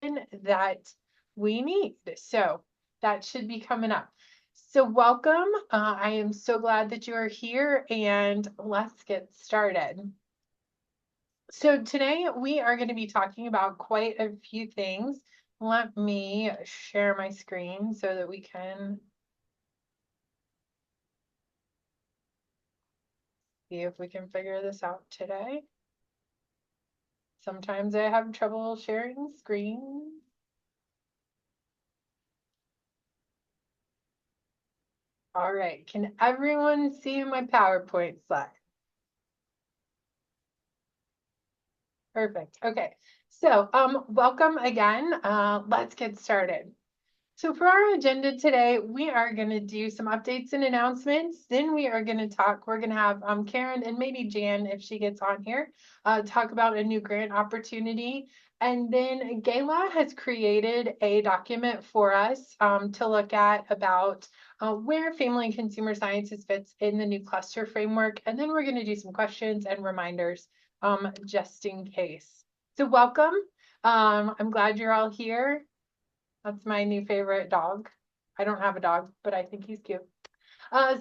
information that we need. So that should be coming up. So welcome. I am so glad that you are here, and let's get started. So today we are going to be talking about quite a few things. Let me share my screen so that we can see if we can figure this out today. Sometimes I have trouble sharing screens. All right, can everyone see my PowerPoint slide? Perfect. Okay, so welcome again. Let's get started. So for our agenda today, we are going to do some updates and announcements. Then we are going to talk. We're going to have Karen and maybe Jan, if she gets on here, talk about a new grant opportunity. And then Gayla has created a document for us to look at about where family and consumer sciences fits in the new cluster framework. And then we're going to do some questions and reminders just in case. So welcome. I'm glad you're all here. That's my new favorite dog. I don't have a dog, but I think he's cute.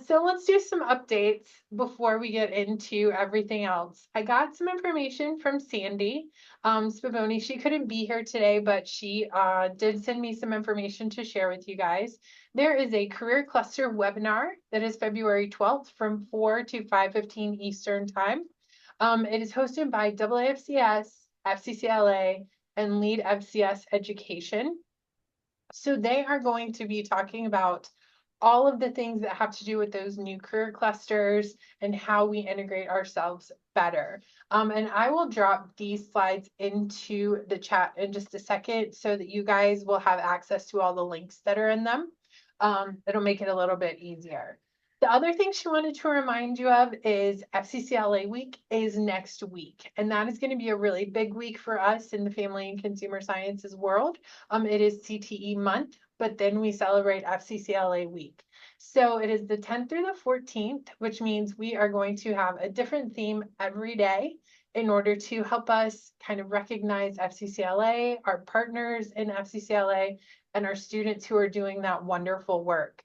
So let's do some updates before we get into everything else. I got some information from Sandy Spavoni. She couldn't be here today, but she did send me some information to share with you guys. There is a career cluster webinar that is February 12th from 4 to 5:15 Eastern time. It is hosted by AAFCS, FCCLA, and Lead FCS Education. So they are going to be talking about all of the things that have to do with those new career clusters and how we integrate ourselves better. And I will drop these slides into the chat in just a second so that you guys will have access to all the links that are in them. It'll make it a little bit easier. The other thing she wanted to remind you of is FCCLA week is next week, and that is going to be a really big week for us in the family and consumer sciences world. It is CTE month, but then we celebrate FCCLA week. So it is the 10th through the 14th, which means we are going to have a different theme every day in order to help us kind of recognize FCCLA, our partners in FCCLA, and our students who are doing that wonderful work.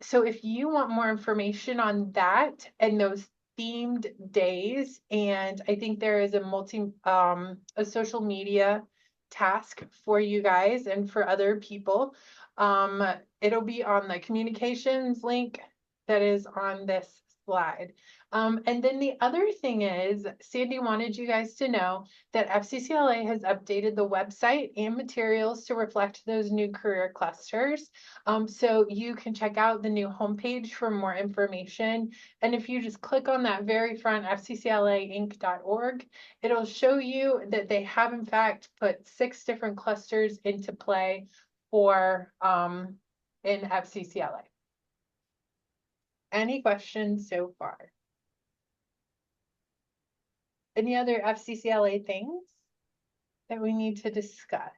So if you want more information on that and those themed days, and I think there is a social media task for you guys and for other people. It'll be on the communications link that is on this slide. And then the other thing is, Sandy wanted you guys to know that FCCLA has updated the website and materials to reflect those new career clusters. So you can check out the new homepage for more information. And if you just click on that very front, fcclainc.org, it'll show you that they have in fact put 6 different clusters into play for in FCCLA. Any questions so far? Any other FCCLA things that we need to discuss?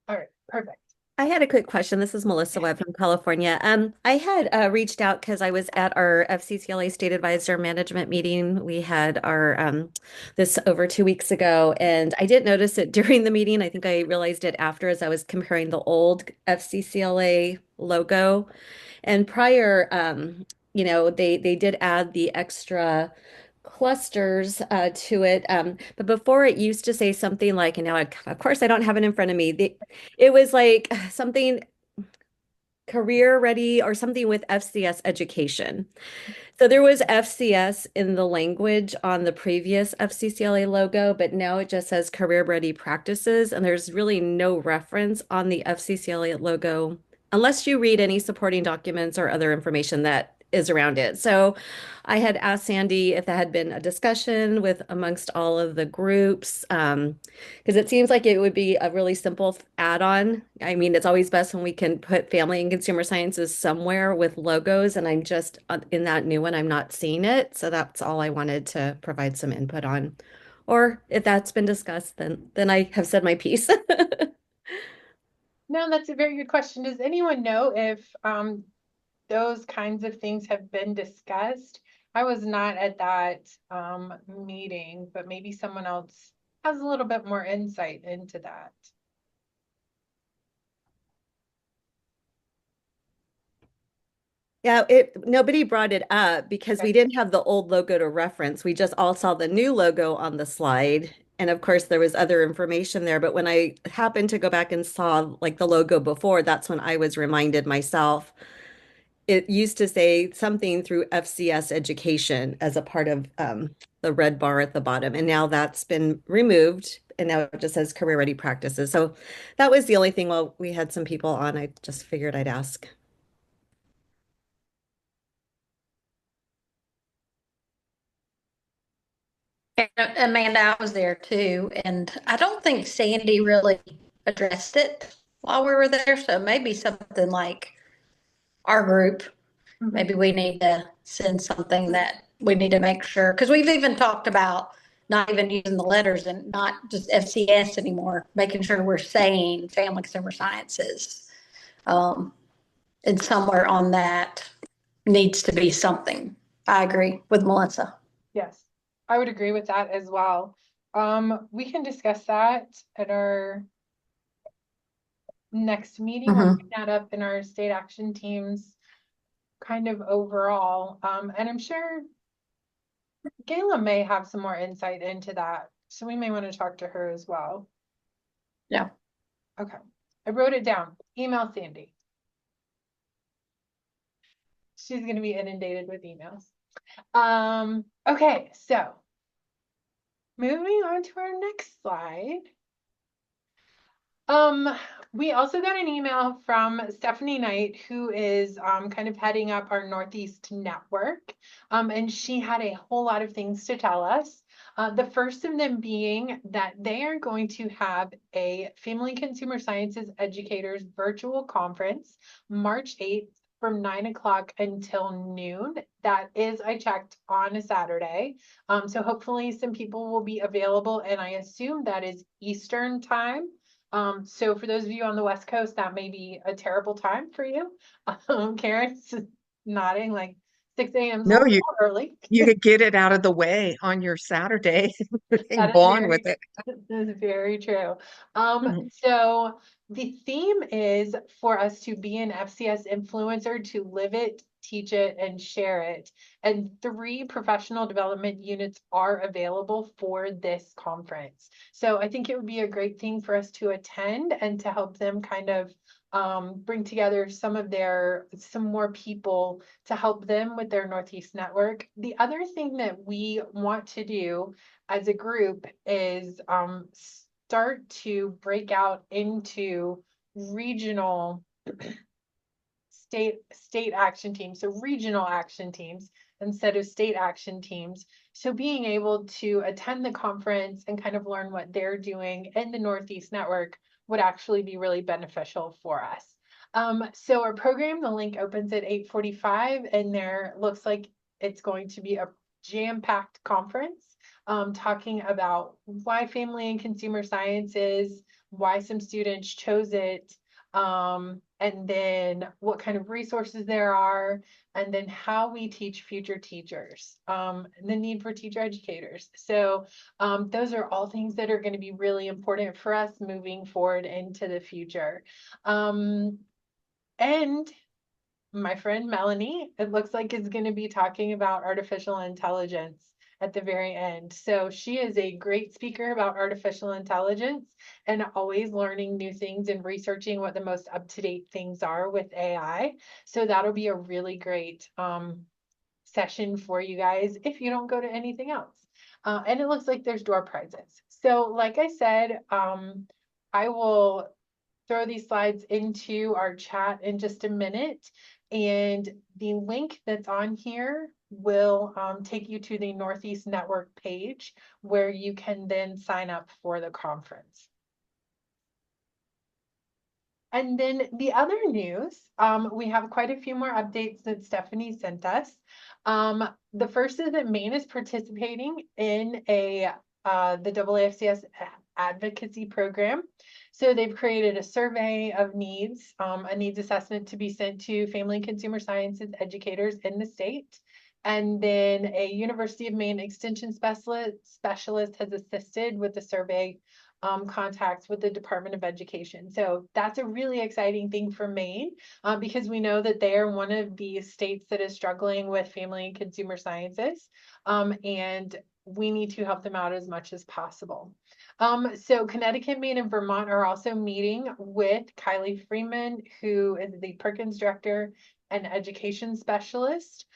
All right, perfect. I had a quick question. This is Melissa Webb from California. I had reached out because I was at our FCCLA State Advisor Management meeting. We had our this over 2 weeks ago, and I didn't notice it during the meeting. I think I realized it after as I was comparing the old FCCLA logo. And prior, they did add the extra clusters to it. But before it used to say something like, and now of course I don't have it in front of me. It was like something career ready or something with FCS education. So there was FCS in the language on the previous FCCLA logo, but now it just says career ready practices, and there's really no reference on the FCCLA logo unless you read any supporting documents or other information that is around it. So I had asked Sandy if that had been a discussion with amongst all of the groups, because it seems like it would be a really simple add-on. I mean, it's always best when we can put family and consumer sciences somewhere with logos, and I'm just in that new one, I'm not seeing it. So that's all I wanted to provide some input on. Or if that's been discussed, then I have said my piece. No, that's a very good question. Does anyone know if those kinds of things have been discussed? I was not at that meeting, but maybe someone else has a little bit more insight into that. Yeah, nobody brought it up because we Okay. didn't have the old logo to reference. We just all saw the new logo on the slide. And of course, there was other information there. But when I happened to go back and saw like the logo before, that's when I was reminded myself. It used to say something through FCS education as a part of the red bar at the bottom. And now that's been removed. And now it just says career ready practices. So that was the only thing while we had some people on. I just figured I'd ask. And Amanda, I was there too, and I don't think Sandy really addressed it while we were there. So maybe something like our group, maybe we need to send something that we need to make sure, because we've even talked about not even using the letters and not just FCS anymore, making sure we're saying Family Consumer Sciences. And somewhere on that needs to be something. I agree with Melissa. Yes, I would agree with that as well. We can discuss that at our next meeting. We'll pick that up in our state action teams kind of overall. And I'm sure Gayla may have some more insight into that. So we may want to talk to her as well. Yeah. Okay. I wrote it down. Email Sandy. She's going to be inundated with emails. Okay, so moving on to our next slide. We also got an email from Stephanie Knight, who is kind of heading up our Northeast network. And she had a whole lot of things to tell us. The first of them being that they are going to have a Family Consumer Sciences Educators virtual conference March 8th from 9 o'clock until noon. That is, I checked, on a Saturday. So hopefully some people will be available, and I assume that is Eastern time. So for those of you on the West Coast, that may be a terrible time for you. Karen's nodding like 6 a.m. is a No, little early. you could get it out of the way on your Saturday and That go is on with it. that is very true. Mhm. So the theme is for us to be an FCS influencer, to live it, teach it, and share it. And 3 professional development units are available for this conference. So I think it would be a great thing for us to attend and to help them kind of bring together some more people to help them with their Northeast network. The other thing that we want to do as a group is start to break out into regional state action teams, so regional action teams instead of state action teams. So being able to attend the conference and kind of learn what they're doing in the Northeast network would actually be really beneficial for us. So our program, the link opens at 8:45, and there looks like it's going to be a jam-packed conference, talking about why family and consumer sciences, why some students chose it, and then what kind of resources there are, and then how we teach future teachers, and the need for teacher educators. So those are all things that are going to be really important for us moving forward into the future. And my friend Melanie, it looks like, is going to be talking about artificial intelligence at the very end. So she is a great speaker about artificial intelligence and always learning new things and researching what the most up-to-date things are with AI. So that'll be a really great session for you guys if you don't go to anything else. And it looks like there's door prizes. So like I said, I will throw these slides into our chat in just a minute. And the link that's on here will take you to the Northeast Network page where you can then sign up for the conference. And then the other news, we have quite a few more updates that Stephanie sent us. The first is that Maine is participating in the AAFCS advocacy program. So they've created a survey of needs, a needs assessment to be sent to family and consumer sciences educators in the state. And then a University of Maine Extension specialist has assisted with the survey contacts with the Department of Education. So that's a really exciting thing for Maine because we know that they are one of the states that is struggling with family and consumer sciences. And we need to help them out as much as possible. So Connecticut, Maine, and Vermont are also meeting with Kylie Freeman, who is the Perkins Director and Education Specialist,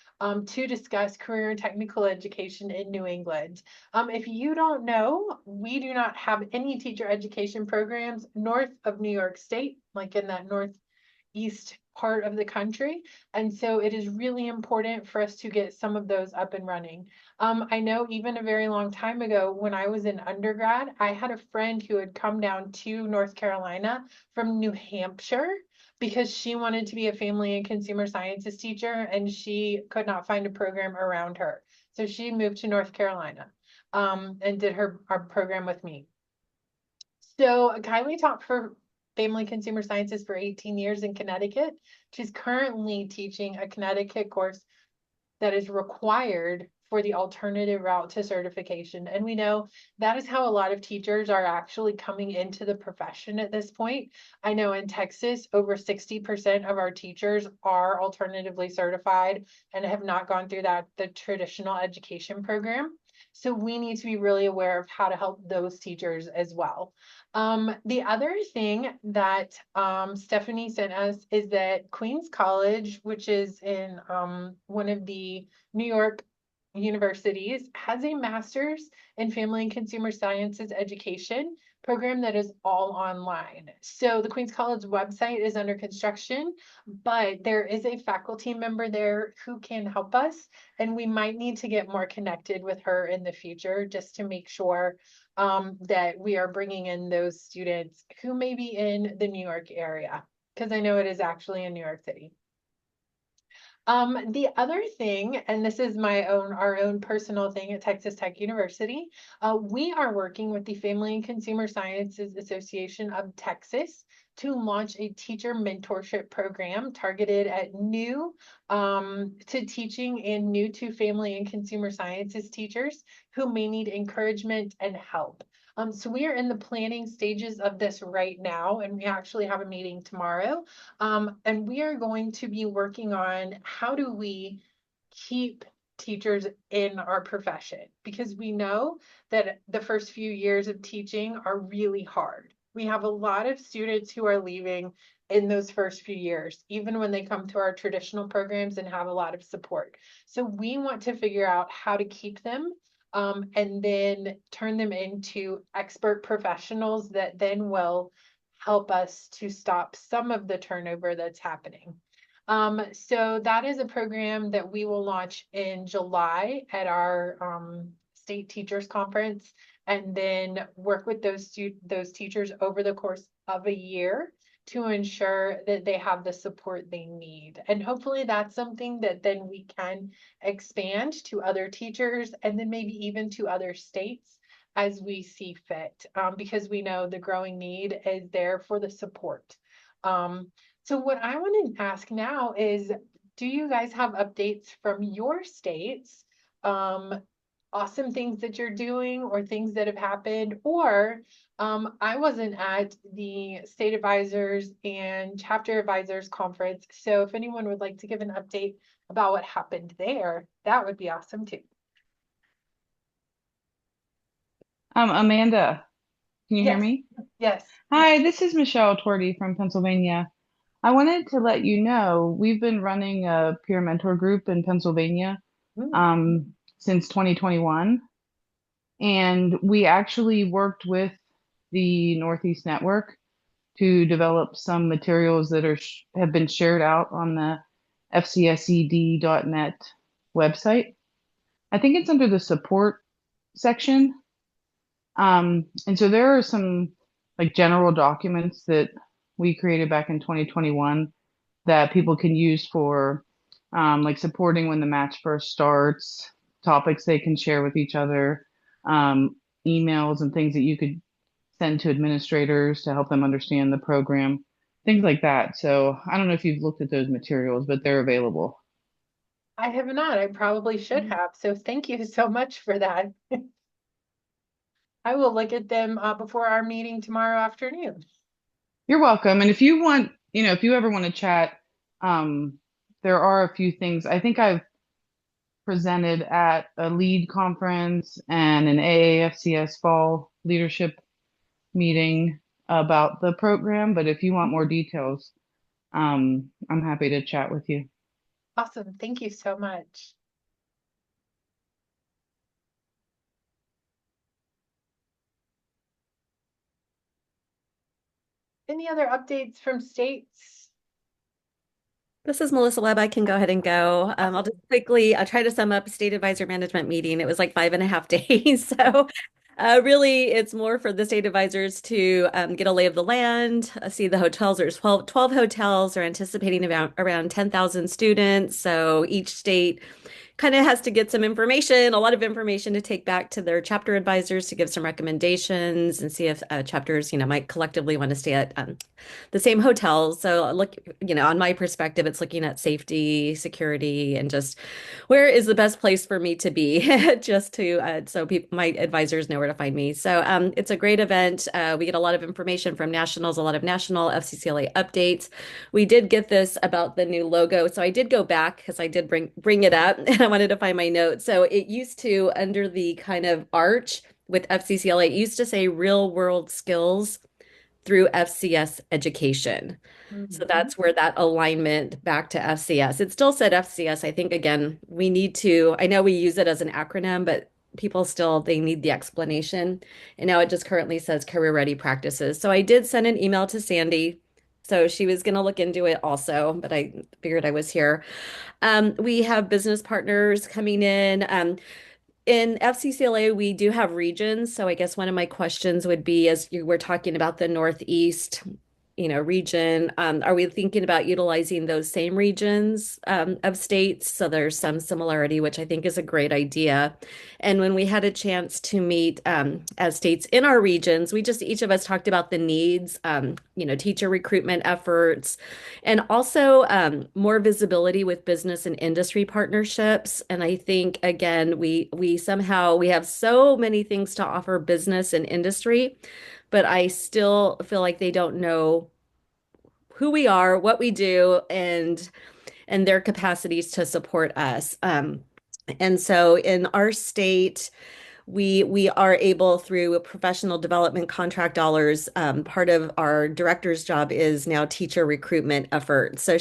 to discuss career and technical education in New England. If you don't know, we do not have any teacher education programs north of New York State, like in that northeast part of the country. And so it is really important for us to get some of those up and running. I know even a very long time ago when I was in undergrad, I had a friend who had come down to North Carolina from New Hampshire because she wanted to be a family and consumer sciences teacher and she could not find a program around her. So she moved to North Carolina and did our program with me. So Kylie taught for family consumer sciences for 18 years in Connecticut. She's currently teaching a Connecticut course that is required for the alternative route to certification. And we know that is how a lot of teachers are actually coming into the profession at this point. I know in Texas, over 60% of our teachers are alternatively certified and have not gone through the traditional education program. So we need to be really aware of how to help those teachers as well. The other thing that Stephanie sent us is that Queens College, which is in one of the New York universities, has a master's in family and consumer sciences education program that is all online. So the Queens College website is under construction, but there is a faculty member there who can help us, and we might need to get more connected with her in the future just to make sure that we are bringing in those students who may be in the New York area, because I know it is actually in New York City. The other thing, and this is our own personal thing at Texas Tech University, we are working with the Family and Consumer Sciences Association of Texas to launch a teacher mentorship program targeted at new to teaching and new to family and consumer sciences teachers who may need encouragement and help. So we are in the planning stages of this right now, and we actually have a meeting tomorrow. And we are going to be working on how do we keep teachers in our profession, because we know that the first few years of teaching are really hard. We have a lot of students who are leaving in those first few years, even when they come to our traditional programs and have a lot of support. So we want to figure out how to keep them and then turn them into expert professionals that then will help us to stop some of the turnover that's happening. So that is a program that we will launch in July at our state teachers conference, and then work with those teachers over the course of a year to ensure that they have the support they need. And hopefully that's something that then we can expand to other teachers and then maybe even to other states as we see fit, because we know the growing need is there for the support. So what I want to ask now is, do you guys have updates from your states? Awesome things that you're doing or things that have happened, or I wasn't at the state advisors and chapter advisors conference. So if anyone would like to give an update about what happened there, that would be awesome too. Amanda, can you hear Yes. me? Yes. Hi, this is Michelle Torty from Pennsylvania. I wanted to let you know we've been running a peer mentor group in Pennsylvania since 2021. And we actually worked with the Northeast Network to develop some materials that have been shared out on the fcsed.net website. I think it's under the support section. And so there are some like general documents that we created back in 2021 that people can use for like supporting when the match first starts, topics they can share with each other, emails and things that you could send to administrators to help them understand the program, things like that. So I don't know if you've looked at those materials, but they're available. I have not. I probably should have. So thank you so much for that. I will look at them before our meeting tomorrow afternoon. You're welcome. And if you want, if you ever want to chat, um, there are a few things. I think I've presented at a LEAD conference and an AAFCS fall leadership meeting about the program. But if you want more details, I'm happy to chat with you. Awesome. Thank you so much. Any other updates from states? This is Melissa Webb. I can go ahead and go. I'll just I'll try to sum up State Advisor Management meeting. It was like 5.5 days. So really, it's more for the state advisors to get a lay of the land, see the hotels. There's 12 hotels. Are anticipating around 10,000 students. So each state kind of has to get some information, a lot of information to take back to their chapter advisors to give some recommendations and see if chapters, might collectively want to stay at the same hotels. So look, on my perspective, it's looking at safety, security, and just where is the best place for me to be, just to so people, my advisors know where to find me. So it's a great event. We get a lot of information from nationals, a lot of national FCCLA updates. We did get this about the new logo, so I did go back because I did bring it up, and I wanted to find my notes. So it used to, under the kind of arch with FCCLA, it used to say real world skills through FCS education. So that's where that alignment back to FCS. It still said FCS. I think, again, we need to, I know we use it as an acronym, but people still, they need the explanation. And now it just currently says career ready practices. So I did send an email to Sandy. So she was going to look into it also, but I figured I was here. We have business partners coming in. In FCCLA, we do have regions. So I guess one of my questions would be, as you were talking about the Northeast, region, are we thinking about utilizing those same regions of states? So there's some similarity, which I think is a great idea. And when we had a chance to meet as states in our regions, we just each of us talked about the needs, teacher recruitment efforts, and also more visibility with business and industry partnerships. And I think, again, we have so many things to offer business and industry, but I still feel like they don't know who we are, what we do, and their capacities to support us. And so in our state, we are able, through professional development contract dollars, part of our director's job is now teacher recruitment effort. So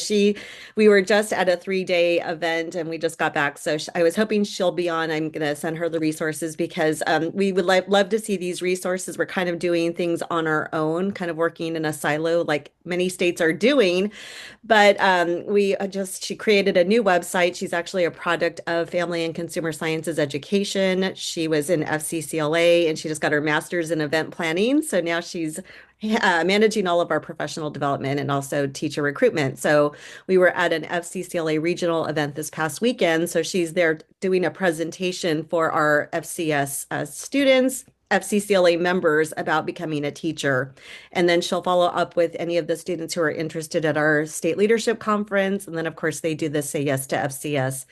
we were just at a 3-day event and we just got back. So I was hoping she'll be on. I'm going to send her the resources because we would love to see these resources. We're kind of doing things on our own, kind of working in a silo like many states are doing. But she created a new website. She's actually a product of Family and Consumer Sciences Education. She was in FCCLA and she just got her master's in event planning. So now she's managing all of our professional development and also teacher recruitment. So we were at an FCCLA regional event this past weekend. So she's there doing a presentation for our FCS students, FCCLA members, about becoming a teacher. And then she'll follow up with any of the students who are interested at our state leadership conference. And then, of course, they do the Say Yes to FCS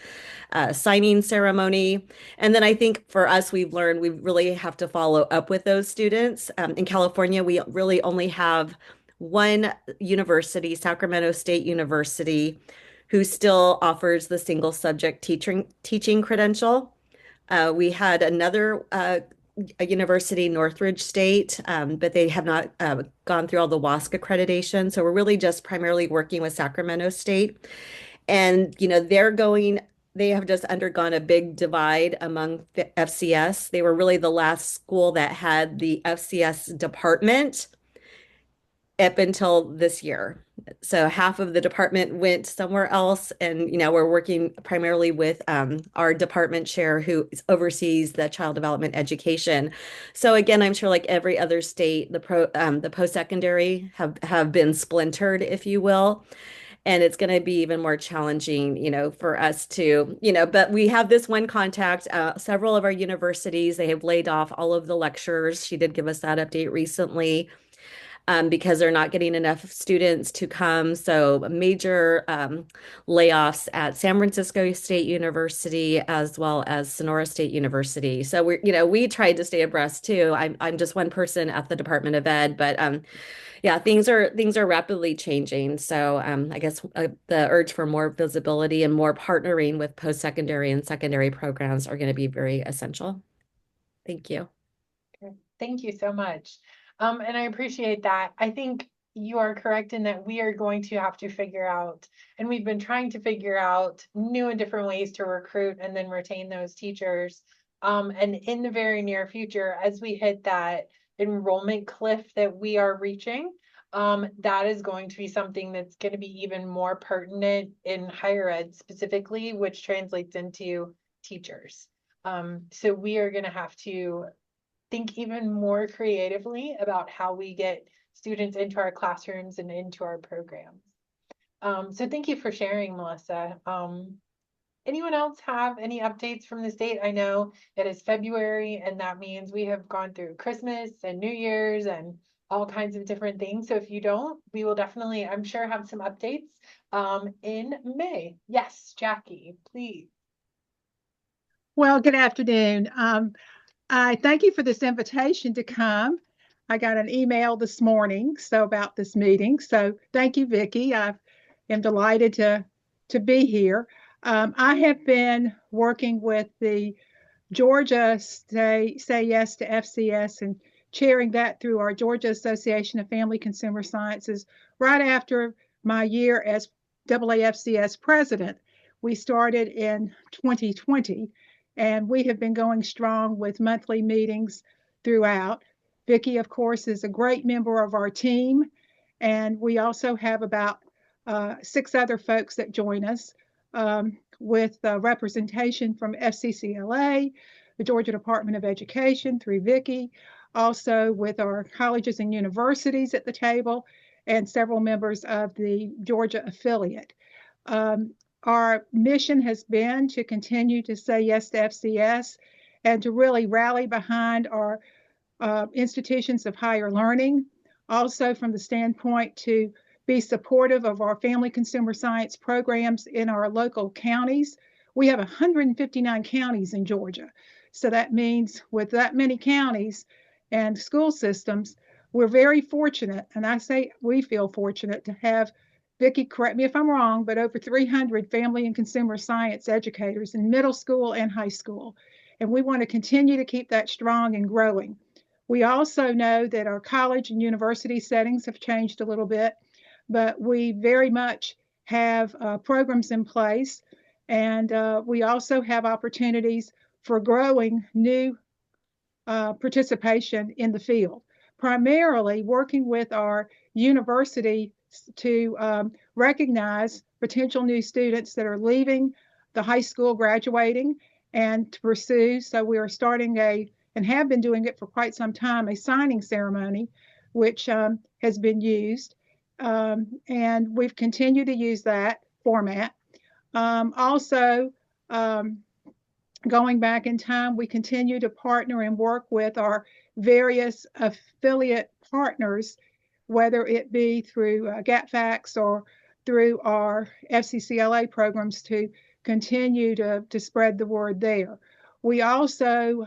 signing ceremony. And then I think for us, we've learned we really have to follow up with those students. In California, we really only have one university, Sacramento State University, who still offers the single subject teaching credential. We had another a university, Northridge State, but they have not gone through all the WASC accreditation. So we're really just primarily working with Sacramento State. And, they have just undergone a big divide among FCS. They were really the last school that had the FCS department up until this year. So half of the department went somewhere else. And, we're working primarily with our department chair who oversees the child development education. So again, I'm sure like every other state, the post-secondary have been splintered, if you will. And it's going to be even more challenging, for us to, but we have this one contact, several of our universities, they have laid off all of the lecturers. She did give us that update recently. because they're not getting enough students to come. So major layoffs at San Francisco State University as well as Sonora State University. So we tried to stay abreast too. I'm just one person at the Department of Ed, but yeah, things are rapidly changing. So I guess the urge for more visibility and more partnering with post-secondary and secondary programs are going to be very essential. Thank you. Okay. Thank you so much. And I appreciate that. I think you are correct in that we are going to have to figure out, and we've been trying to figure out new and different ways to recruit and then retain those teachers. And in the very near future, as we hit that enrollment cliff that we are reaching, that is going to be something that's going to be even more pertinent in higher ed specifically, which translates into teachers. So we are going to have to think even more creatively about how we get students into our classrooms and into our programs. So thank you for sharing, Melissa. Anyone else have any updates from the state? I know it is February, and that means we have gone through Christmas and New Year's and all kinds of different things. So if you don't, we will definitely, I'm sure, have some updates in May. Yes, Jackie, please. Well, good afternoon. I thank you for this invitation to come. I got an email this morning about this meeting. So thank you, Vicki. I am delighted to be here. I have been working with the Georgia Say Yes to FCS and chairing that through our Georgia Association of Family Consumer Sciences right after my year as AAFCS president. We started in 2020. And we have been going strong with monthly meetings throughout. Vicki, of course, is a great member of our team. And we also have about 6 other folks that join us with representation from FCCLA, the Georgia Department of Education through Vicki, also with our colleges and universities at the table, and several members of the Georgia affiliate. Our mission has been to continue to say yes to FCS and to really rally behind our institutions of higher learning. Also from the standpoint to be supportive of our family consumer science programs in our local counties. We have 159 counties in Georgia. So that means with that many counties and school systems, we're very fortunate, and I say we feel fortunate to have, Vicki, correct me if I'm wrong, but over 300 family and consumer science educators in middle school and high school. And we want to continue to keep that strong and growing. We also know that our college and university settings have changed a little bit, but we very much have programs in place. And we also have opportunities for growing new participation in the field, primarily working with our university to recognize potential new students that are leaving the high school, graduating, and to pursue. So we are starting and have been doing it for quite some time, a signing ceremony, which has been used. And we've continued to use that format. Also, going back in time, we continue to partner and work with our various affiliate partners, whether it be through GATFAX or through our FCCLA programs, to continue to spread the word there. We also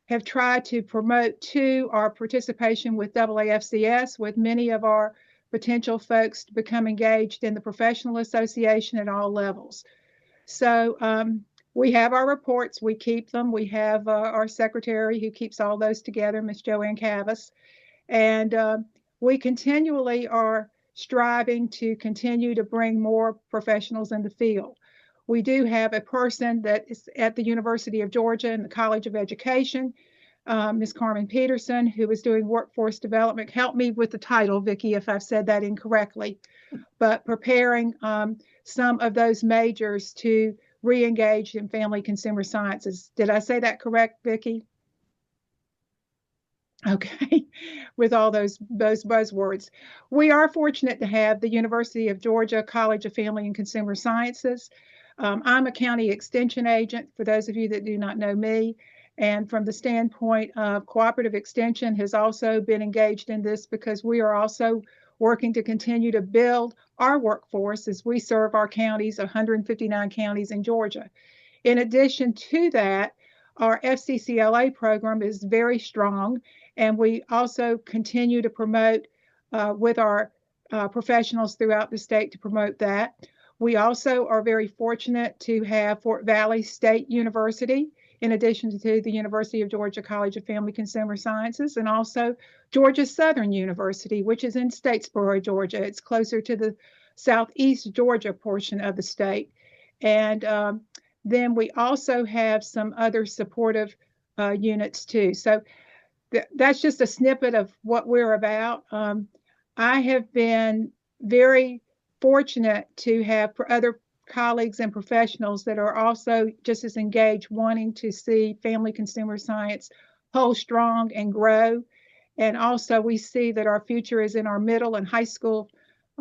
have tried to promote our participation with AAFCS, with many of our potential folks to become engaged in the professional association at all levels. So we have our reports, we keep them. We have our secretary who keeps all those together, Ms. Joanne Cavas. And we continually are striving to continue to bring more professionals in the field. We do have a person that is at the University of Georgia in the College of Education, Ms. Carmen Peterson, who is doing workforce development. Help me with the title, Vicki, if I've said that incorrectly, but preparing some of those majors to re-engage in family consumer sciences. Did I say that correct, Vicki? Okay, with all those buzzwords. We are fortunate to have the University of Georgia College of Family and Consumer Sciences. I'm a county extension agent, for those of you that do not know me, And from the standpoint of cooperative extension has also been engaged in this because we are also working to continue to build our workforce as we serve our counties, 159 counties in Georgia. In addition to that, our FCCLA program is very strong, and we also continue to promote with our professionals throughout the state to promote that. We also are very fortunate to have Fort Valley State University, in addition to the University of Georgia College of Family Consumer Sciences, and also Georgia Southern University, which is in Statesboro, Georgia. It's closer to the southeast Georgia portion of the state. And then we also have some other supportive units too. So that's just a snippet of what we're about. I have been very fortunate to have other colleagues and professionals that are also just as engaged, wanting to see family consumer science hold strong and grow. And also we see that our future is in our middle and high school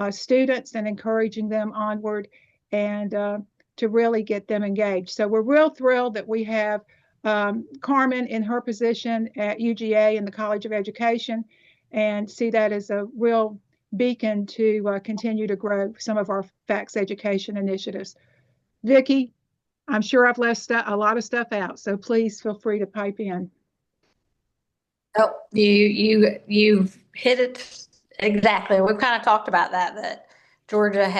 students and encouraging them onward and to really get them engaged. So we're real thrilled that we have Carmen in her position at UGA in the College of Education, and see that as a real beacon to continue to grow some of our FACS education initiatives. Vicki, I'm sure I've left a lot of stuff out, so please feel free to pipe in. Oh, you've hit it exactly. We've kind of talked about that Georgia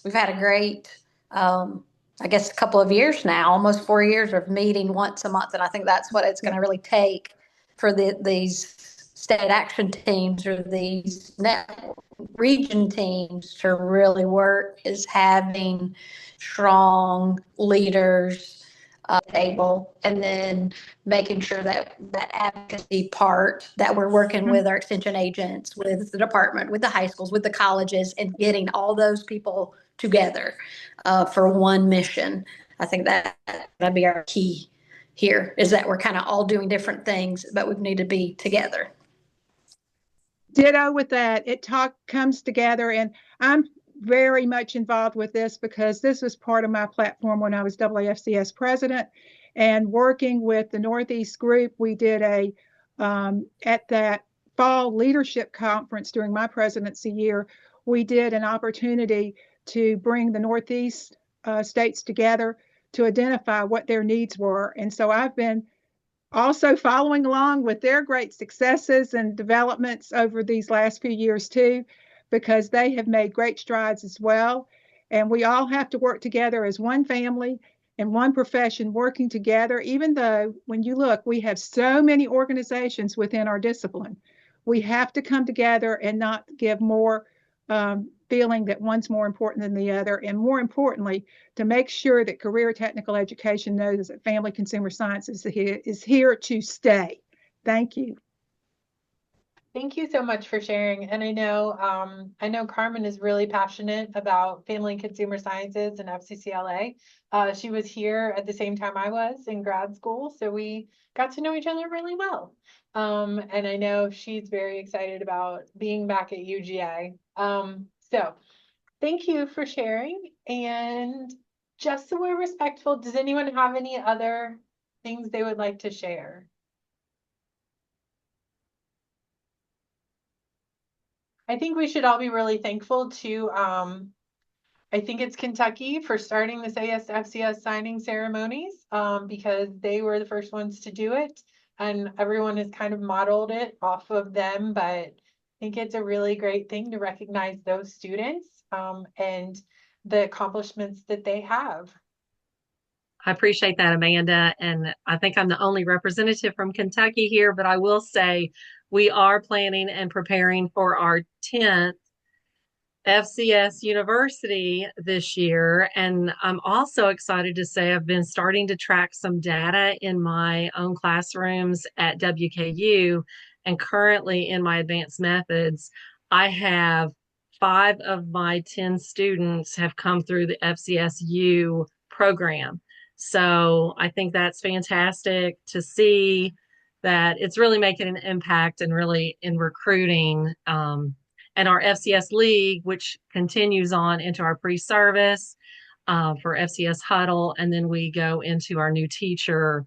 we've had a great, I guess, a couple of years now, almost 4 years of meeting once a month. And I think that's what it's going to really take for these state action teams or these region teams to really work, is having strong leaders table, and then making sure that advocacy part that we're working with our extension agents, with the department, with the high schools, with the colleges, and getting all those people together for one mission. I think that'd be our key here, is that we're kind of all doing different things, but we need to be together. Ditto with that. It comes together, and I'm very much involved with this because this was part of my platform when I was AAFCS president, and working with the Northeast group. We did at that fall leadership conference during my presidency year, we did an opportunity to bring the Northeast states together to identify what their needs were. And so I've been also following along with their great successes and developments over these last few years too, because they have made great strides as well. And we all have to work together as one family and one profession, working together, even though when you look, we have so many organizations within our discipline. We have to come together and not give more feeling that one's more important than the other. And more importantly, to make sure that career technical education knows that family consumer science is here to stay. Thank you. Thank you so much for sharing. And I know Carmen is really passionate about family and consumer sciences and FCCLA. She was here at the same time I was in grad school, so we got to know each other really well. And I know she's very excited about being back at UGA. So thank you for sharing. And just so we're respectful, does anyone have any other things they would like to share? I think we should all be really thankful to, I think it's Kentucky for starting this ASFCS signing ceremonies, because they were the first ones to do it, and everyone has kind of modeled it off of them. But I think it's a really great thing to recognize those students and the accomplishments that they have. I appreciate that, Amanda. And I think I'm the only representative from Kentucky here, but I will say we are planning and preparing for our 10th FCS University this year. And I'm also excited to say I've been starting to track some data in my own classrooms at WKU. And currently in my advanced methods, I have 5 of my 10 students have come through the FCSU program. So I think that's fantastic to see that it's really making an impact and really in recruiting. And our FCS League, which continues on into our pre-service for FCS Huddle. And then we go into our new teacher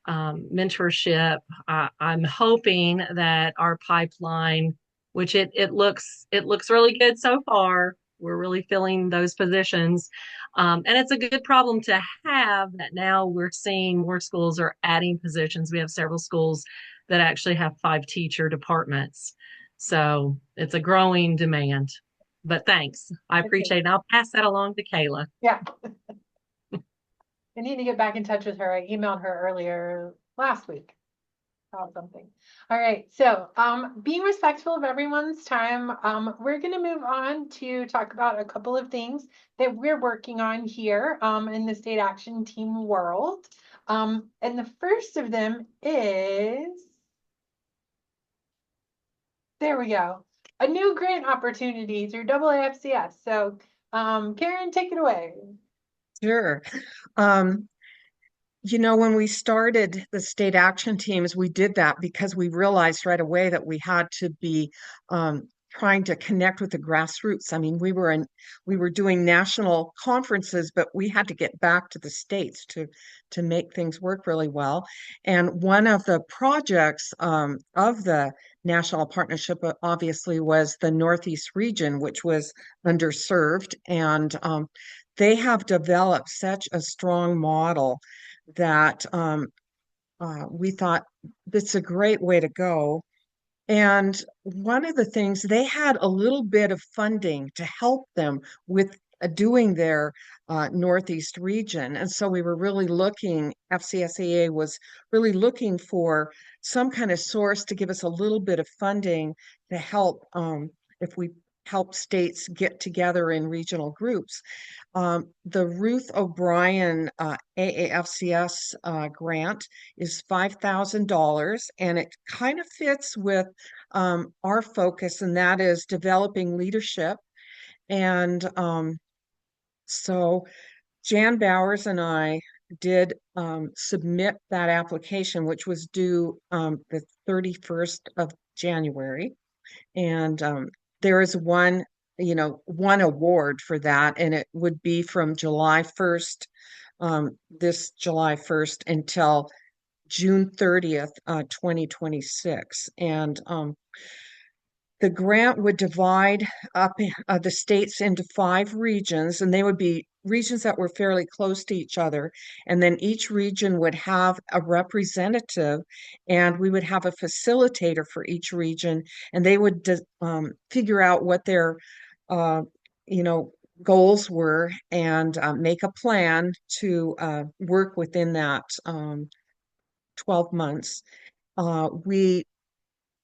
mentorship. I'm hoping that our pipeline, which it looks really good so far. We're really filling those positions. And it's a good problem to have that now we're seeing more schools are adding positions. We have several schools that actually have 5 teacher departments. So it's a growing demand. But thanks. I appreciate it. I'll pass that along to Kayla. Yeah. I need to get back in touch with her. I emailed her earlier last week about something. All right, so being respectful of everyone's time, we're going to move on to talk about a couple of things that we're working on here in the State Action Team world. And the first of them is, there we go, a new grant opportunity through AAFCS. So Karen, take it away. Sure. When we started the state action teams, we did that because we realized right away that we had to be trying to connect with the grassroots. I mean, we were doing national conferences, but we had to get back to the states to make things work really well. And one of the projects of the national partnership, obviously, was the Northeast region, which was underserved, and they have developed such a strong model that we thought that's a great way to go. And one of the things, they had a little bit of funding to help them with doing their Northeast region. And so we were really looking, FCSAA was really looking for some kind of source to give us a little bit of funding to help if we help states get together in regional groups. The Ruth O'Brien AAFCS grant is $5,000, and it kind of fits with our focus, and that is developing leadership. And so Jan Bowers and I did submit that application, which was due the 31st of January. And there is one award for that, and it would be from July 1st, this July 1st until June 30th, 2026. And the grant would divide up the states into 5 regions, and they would be regions that were fairly close to each other. And then each region would have a representative, and we would have a facilitator for each region, and they would figure out what their, goals were and make a plan to work within that 12 months. We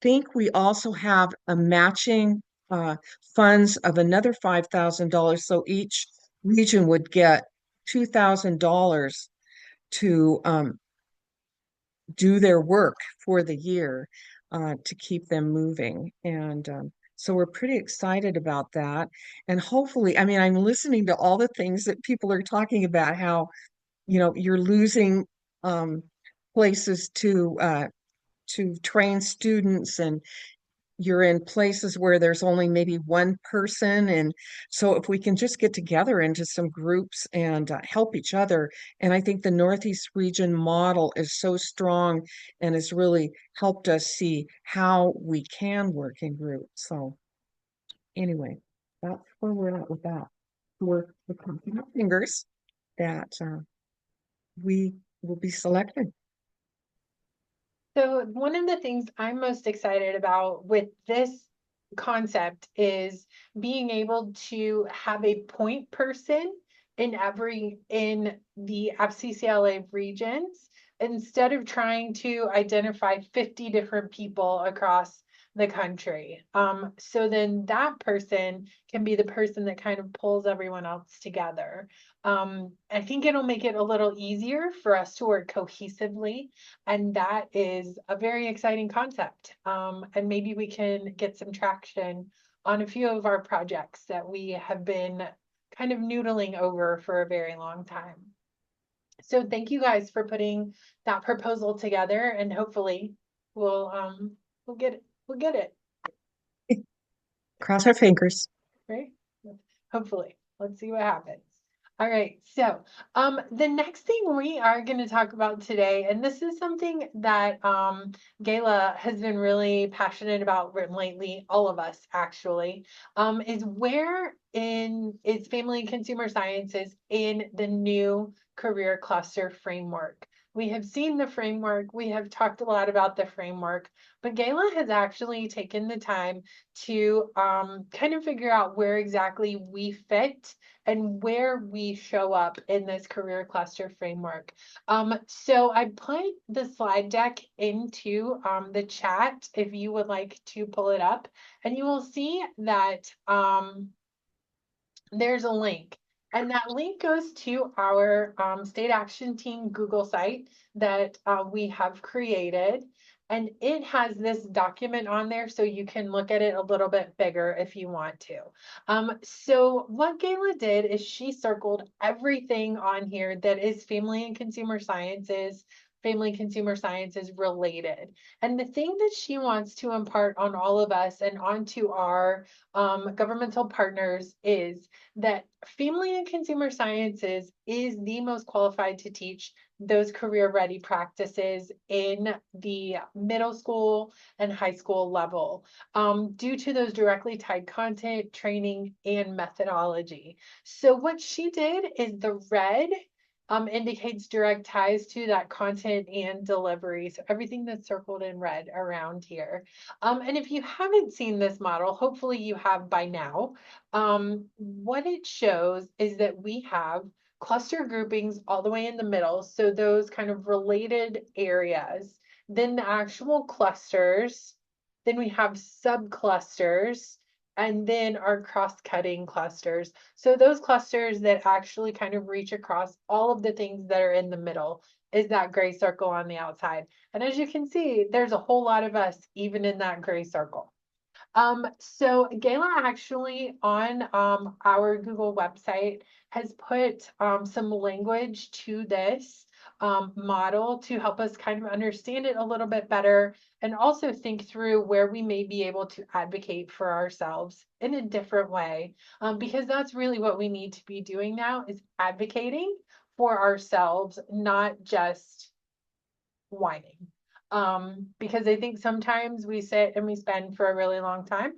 think we also have a matching funds of another $5,000. So each region would get $2,000 to do their work for the year to keep them moving. And so we're pretty excited about that. And hopefully, I mean, I'm listening to all the things that people are talking about, how, you're losing places to train students, and you're in places where there's only maybe one person. And so if we can just get together into some groups and help each other. And I think the Northeast region model is so strong and has really helped us see how we can work in groups. So anyway, that's where we're at with that. We're crossing our fingers that we will be selected. So one of the things I'm most excited about with this concept is being able to have a point person in the FCCLA regions, instead of trying to identify 50 different people across the country. So then that person can be the person that kind of pulls everyone else together. I think it'll make it a little easier for us to work cohesively, and that is a very exciting concept. And maybe we can get some traction on a few of our projects that we have been kind of noodling over for a very long time. So thank you guys for putting that proposal together, and hopefully we'll get it. We'll get it. Cross our fingers. Right? Hopefully. Let's see what happens. All right, so the next thing we are going to talk about today, and this is something that Gayla has been really passionate about lately, all of us actually, is where in is family and consumer sciences in the new career cluster framework. We have seen the framework, we have talked a lot about the framework, but Gayla has actually taken the time to kind of figure out where exactly we fit and where we show up in this career cluster framework. So I put the slide deck into the chat if you would like to pull it up, and you will see that there's a link. And that link goes to our State Action Team Google site that we have created. And it has this document on there so you can look at it a little bit bigger if you want to. So what Gayla did is she circled everything on here that is family and consumer sciences, related. And the thing that she wants to impart on all of us and onto our governmental partners is that family and consumer sciences is the most qualified to teach those career ready practices in the middle school and high school level due to those directly tied content, training, and methodology. So what she did is the red indicates direct ties to that content and delivery. So everything that's circled in red around here. And if you haven't seen this model, hopefully you have by now. What it shows is that we have cluster groupings all the way in the middle. So those kind of related areas, then the actual clusters, then we have subclusters, and then our cross-cutting clusters. So those clusters that actually kind of reach across all of the things that are in the middle is that gray circle on the outside. And as you can see, there's a whole lot of us even in that gray circle. So Gayla actually on our Google website has put some language to this model to help us kind of understand it a little bit better and also think through where we may be able to advocate for ourselves in a different way. Because that's really what we need to be doing now is advocating for ourselves, not just whining. Because I think sometimes we sit and we spend for a really long time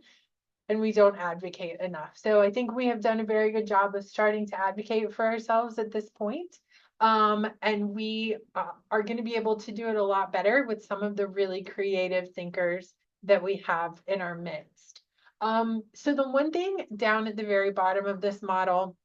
and we don't advocate enough. So I think we have done a very good job of starting to advocate for ourselves at this point. And we are going to be able to do it a lot better with some of the really creative thinkers that we have in our midst. So the one thing down at the very bottom of this model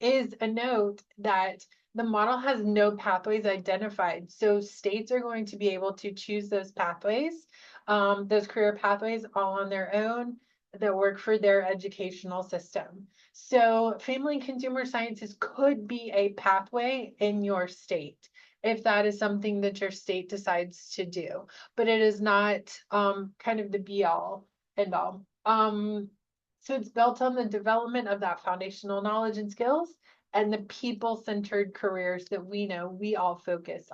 is a note that the model has no pathways identified. So states are going to be able to choose those pathways, those career pathways all on their own that work for their educational system. So family and consumer sciences could be a pathway in your state if that is something that your state decides to do, but it is not kind of the be all and all. So it's built on the development of that foundational knowledge and skills and the people-centered careers that we know we all focus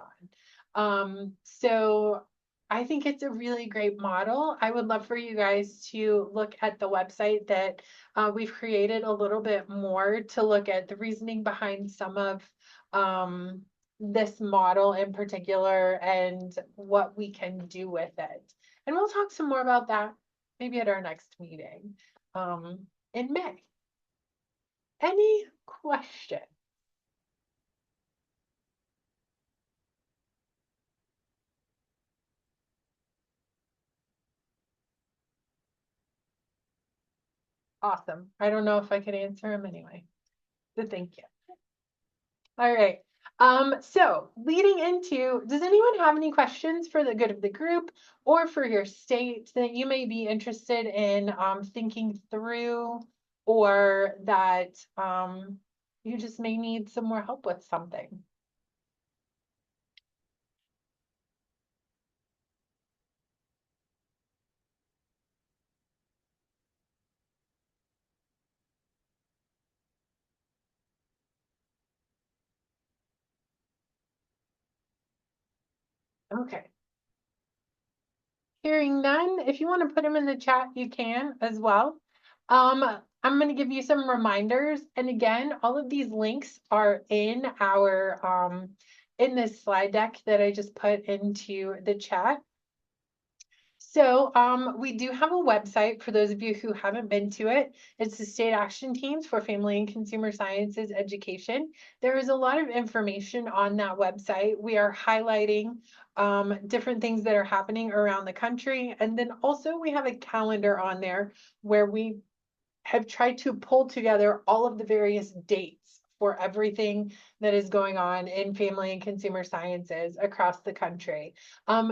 on. So I think it's a really great model. I would love for you guys to look at the website that we've created a little bit more to look at the reasoning behind some of this model in particular and what we can do with it. And we'll talk some more about that maybe at our next meeting in May. Any questions? Awesome. I don't know if I could answer them anyway. So thank you. All right. So leading into, does anyone have any questions for the good of the group or for your state that you may be interested in thinking through, or that you just may need some more help with something? Okay. Hearing none, if you want to put them in the chat, you can as well. I'm going to give you some reminders. And again, all of these links are in our in this slide deck that I just put into the chat. So we do have a website for those of you who haven't been to it. It's the State Action Teams for Family and Consumer Sciences Education. There is a lot of information on that website. We are highlighting different things that are happening around the country. And then also we have a calendar on there where we have tried to pull together all of the various dates for everything that is going on in family and consumer sciences across the country.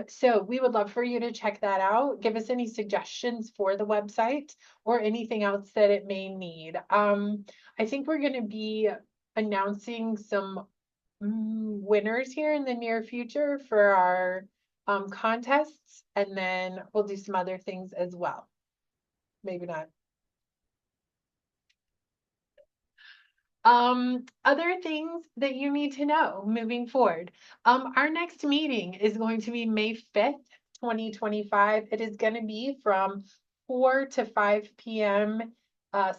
So we would love for you to check that out. Give us any suggestions for the website or anything else that it may need. I think we're going to be announcing some winners here in the near future for our contests, and then we'll do some other things as well. Maybe not. Other things that you need to know moving forward. Our next meeting is going to be May 5th, 2025. It is going to be from 4 to 5 p.m.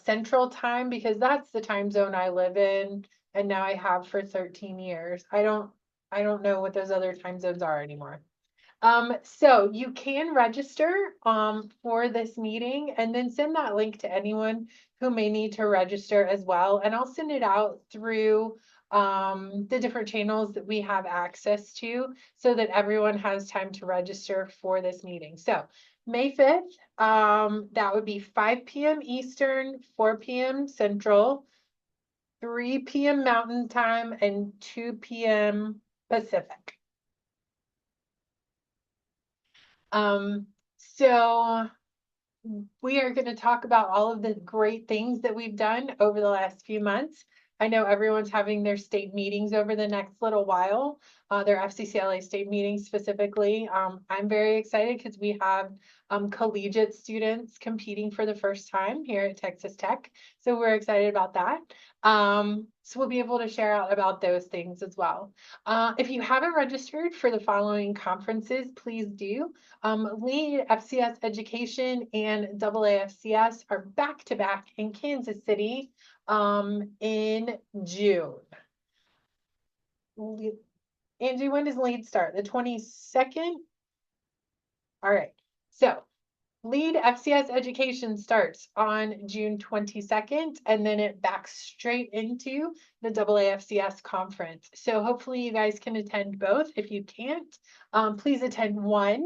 Central Time, because that's the time zone I live in, and now I have for 13 years. I don't know what those other time zones are anymore. So you can register for this meeting and then send that link to anyone who may need to register as well. And I'll send it out through the different channels that we have access to so that everyone has time to register for this meeting. So May 5th, that would be 5 p.m. Eastern, 4 p.m. Central, 3 p.m. Mountain Time, and 2 p.m. Pacific. So we are going to talk about all of the great things that we've done over the last few months. I know everyone's having their state meetings over the next little while, their FCCLA state meetings specifically. I'm very excited because we have collegiate students competing for the first time here at Texas Tech. So we're excited about that. So we'll be able to share out about those things as well. If you haven't registered for the following conferences, please do. LEAD, FCS Education, and AAFCS are back to back in Kansas City in June. Angie, when does LEAD start? The 22nd? All right. So LEAD FCS Education starts on June 22nd, and then it backs straight into the AAFCS conference. So hopefully you guys can attend both. If you can't, please attend one,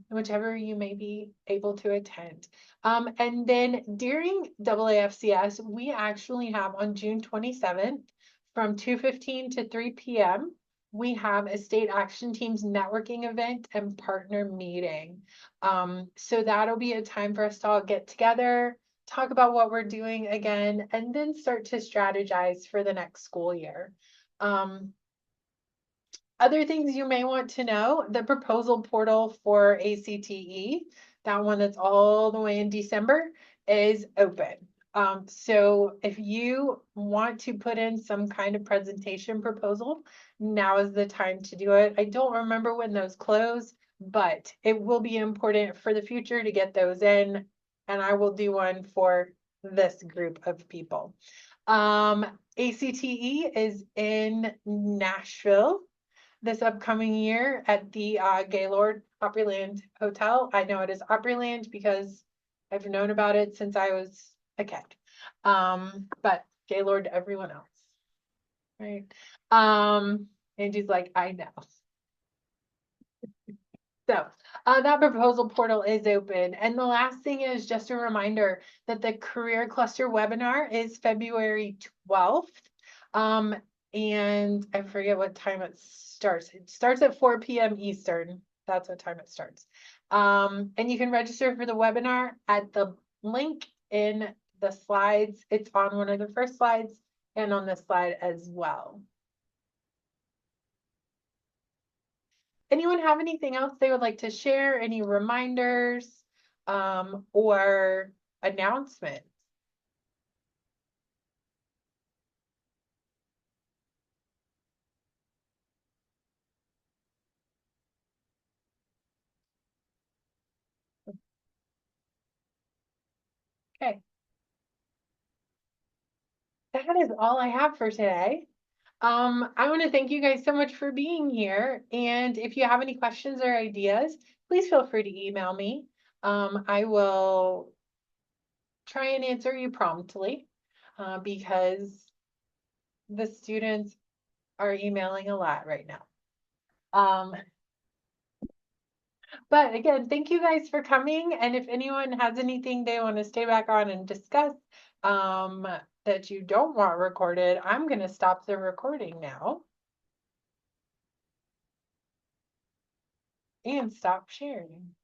whichever you may be able to attend. And then during AAFCS, we actually have on June 27th from 2:15 to 3 p.m., we have a State Action Teams networking event and partner meeting. So that'll be a time for us to all get together, talk about what we're doing again, and then start to strategize for the next school year. Other things you may want to know, the proposal portal for ACTE, that one that's all the way in December, is open. So if you want to put in some kind of presentation proposal, now is the time to do it. I don't remember when those close, but it will be important for the future to get those in, and I will do one for this group of people. ACTE is in Nashville this upcoming year at the Gaylord Opryland Hotel. I know it is Opryland because I've known about it since I was a kid. But Gaylord to everyone else, right? Angie's like, I know. So that proposal portal is open. And the last thing is just a reminder that the Career Cluster webinar is February 12th. And I forget what time it starts. It starts at 4 p.m. Eastern. That's what time it starts. And you can register for the webinar at the link in the slides. It's on one of the first slides and on this slide as well. Anyone have anything else they would like to share? Any reminders or announcements? Okay. That is all I have for today. I want to thank you guys so much for being here. And if you have any questions or ideas, please feel free to email me. I will try and answer you promptly because the students are emailing a lot right now. But again, thank you guys for coming. And if anyone has anything they want to stay back on and discuss that you don't want recorded, I'm going to stop the recording now and stop sharing.